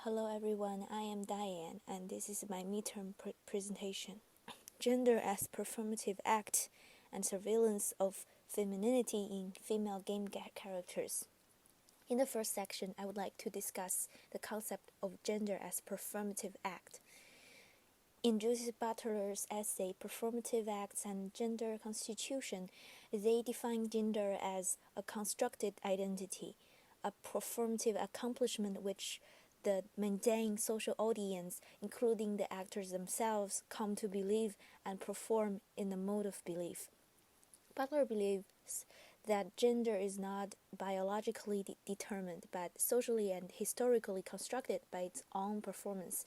Hello everyone, I am Diane and this is my midterm presentation. Gender as performative act and surveillance of femininity in female game characters. In the first section, I would like to discuss the concept of gender as performative act. In Judith Butler's essay Performative Acts and Gender Constitution, they define gender as a constructed identity, a performative accomplishment which the mundane social audience, including the actors themselves, come to believe and perform in the mode of belief. Butler believes that gender is not biologically determined, but socially and historically constructed by its own performance.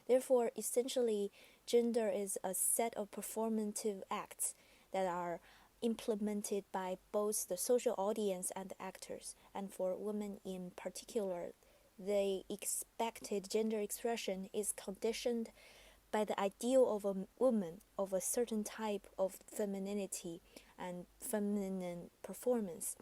Therefore, essentially, gender is a set of performative acts that are implemented by both the social audience and the actors, and for women in particular, the expected gender expression is conditioned by the ideal of a woman of a certain type of femininity and feminine performance.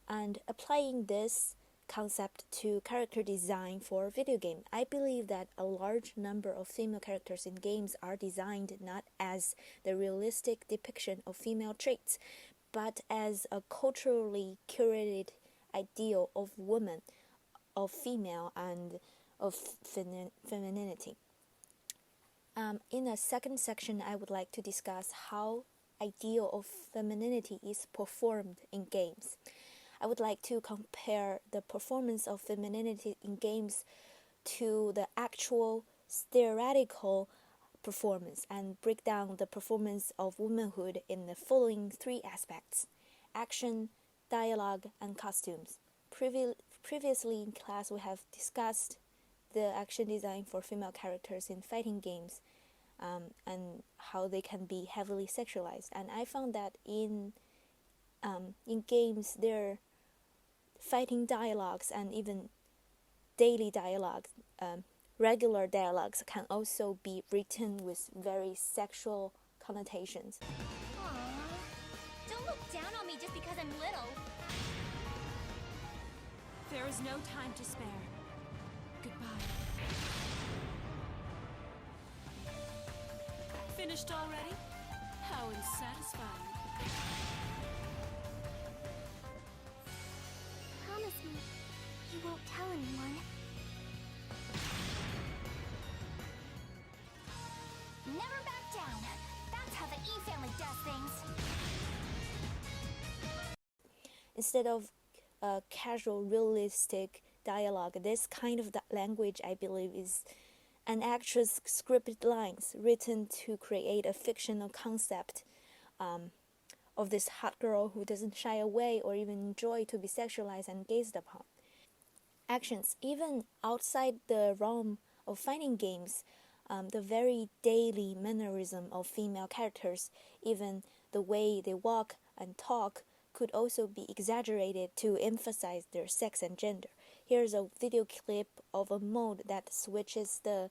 And applying this concept to character design for video game, I believe that a large number of female characters in games are designed not as the realistic depiction of female traits, but as a culturally curated ideal of woman, of female, and of femininity. In the second section, I would like to discuss how ideal of femininity is performed in games. I would like to compare the performance of femininity in games to the actual theoretical performance and break down the performance of womanhood in the following three aspects: action, dialogue, and costumes. Previously in class, we have discussed the action design for female characters in fighting games and how they can be heavily sexualized. And I found that in games, their fighting dialogues and even daily dialogues, regular dialogues, can also be written with very sexual connotations. Aww, don't look down on me just because I'm little. There is no time to spare. Goodbye. Finished already? How unsatisfying. Promise me you won't tell anyone. Never back down. That's how the E family does things. Instead of casual, realistic dialogue, this kind of language, I believe, is an actress' scripted lines written to create a fictional concept of this hot girl who doesn't shy away or even enjoy to be sexualized and gazed upon. Actions, even outside the realm of fighting games, the very daily mannerism of female characters, even the way they walk and talk, could also be exaggerated to emphasize their sex and gender. Here's a video clip of a mode that switches the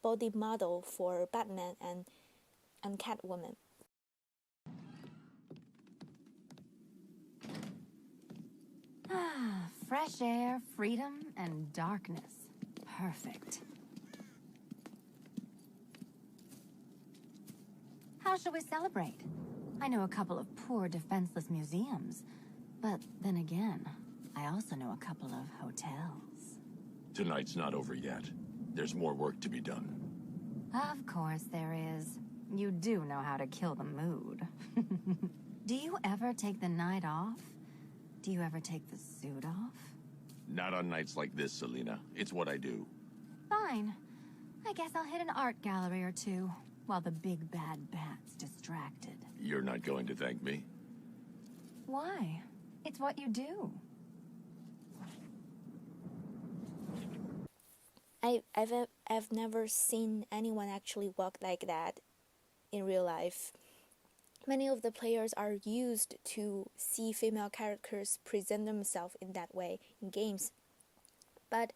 body model for Batman and Catwoman. Fresh air, freedom, and darkness. Perfect. How shall we celebrate? I know a couple of poor, defenseless museums, but then again, I also know a couple of hotels. Tonight's not over yet. There's more work to be done. Of course there is. You do know how to kill the mood. Do you ever take the night off? Do you ever take the suit off? Not on nights like this, Selena. It's what I do. Fine. I guess I'll hit an art gallery or two, while the big bad bat's distracted. You're not going to thank me? Why? It's what you do. I've never seen anyone actually walk like that in real life. Many of the players are used to see female characters present themselves in that way in games. But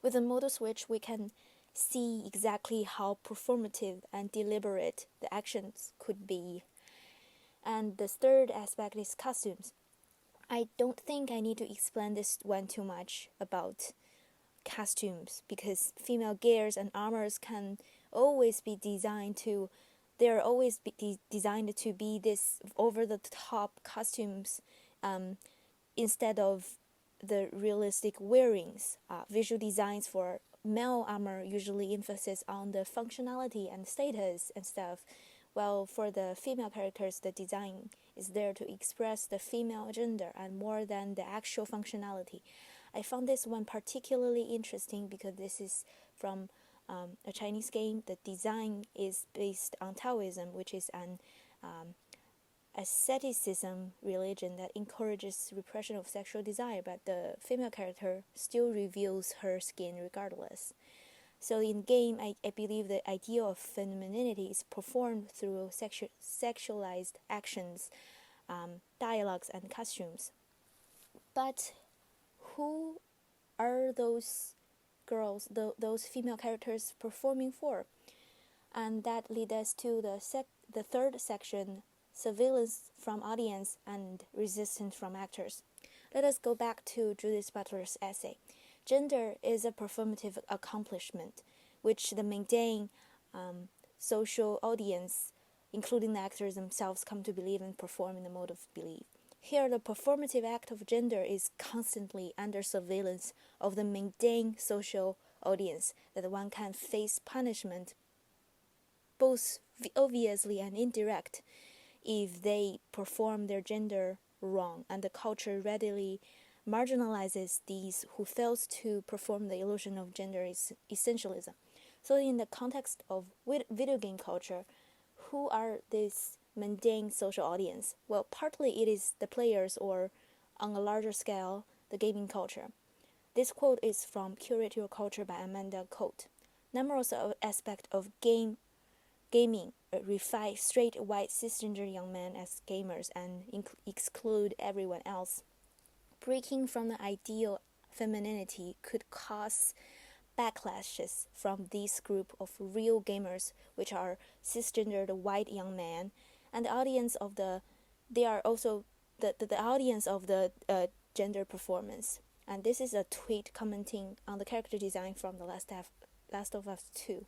with the modal switch, we can see exactly how performative and deliberate the actions could be. And the third aspect is costumes. I don't think I need to explain this one too much about costumes, because female gears and armors can always be designed to, they're always designed to be this over-the-top costumes, instead of the realistic wearings. Visual designs for male armor usually emphasis on the functionality and status and stuff, while for the female characters, the design is there to express the female gender and more than the actual functionality. I found this one particularly interesting because this is from a Chinese game. The design is based on Taoism, which is an asceticism religion that encourages repression of sexual desire, but the female character still reveals her skin regardless. So in game, I believe the idea of femininity is performed through sexualized actions, dialogues, and costumes. But who are those girls, those female characters performing for? And that leads us to the third section, surveillance from audience and resistance from actors. Let us go back to Judith Butler's essay. Gender is a performative accomplishment, which the mundane social audience, including the actors themselves, come to believe and perform in the mode of belief. Here, the performative act of gender is constantly under surveillance of the mundane social audience, that one can face punishment, both obviously and indirect, if they perform their gender wrong, and the culture readily marginalizes these who fails to perform the illusion of gender essentialism. So in the context of video game culture, who are these mundane social audience? Well, partly it is the players, or on a larger scale, the gaming culture. This quote is from Curate Your Culture by Amanda Coate. Numerous aspects of gaming refine straight white cisgender young men as gamers and exclude everyone else. Breaking from the ideal femininity could cause backlashes from this group of real gamers, which are cisgendered white young men, and the audience of they are also the audience of the gender performance. And this is a tweet commenting on the character design from The Last of Us 2.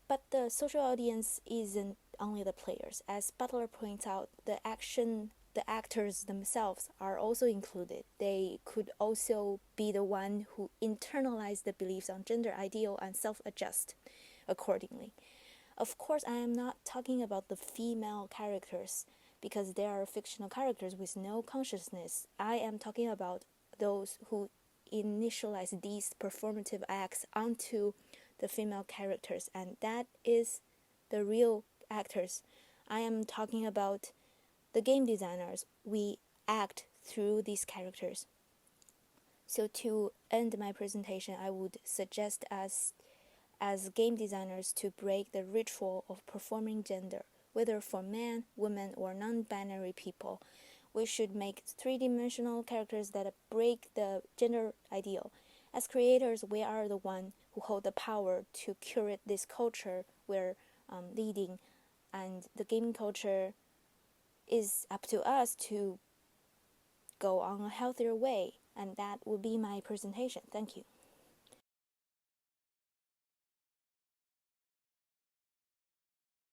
But the social audience isn't only the players. As Butler points out, the actors themselves are also included. They could also be the one who internalize the beliefs on gender ideal and self-adjust accordingly. Of course, I am not talking about the female characters, because they are fictional characters with no consciousness. I am talking about those who initialize these performative acts onto the female characters, and that is the real actors. I am talking about the game designers. We act through these characters. So to end my presentation, I would suggest as game designers to break the ritual of performing gender, whether for men, women, or non-binary people. We should make three-dimensional characters that break the gender ideal. As creators, we are the one who hold the power to curate this culture we're leading, and the gaming culture is up to us to go on a healthier way. And that will be my presentation. Thank you.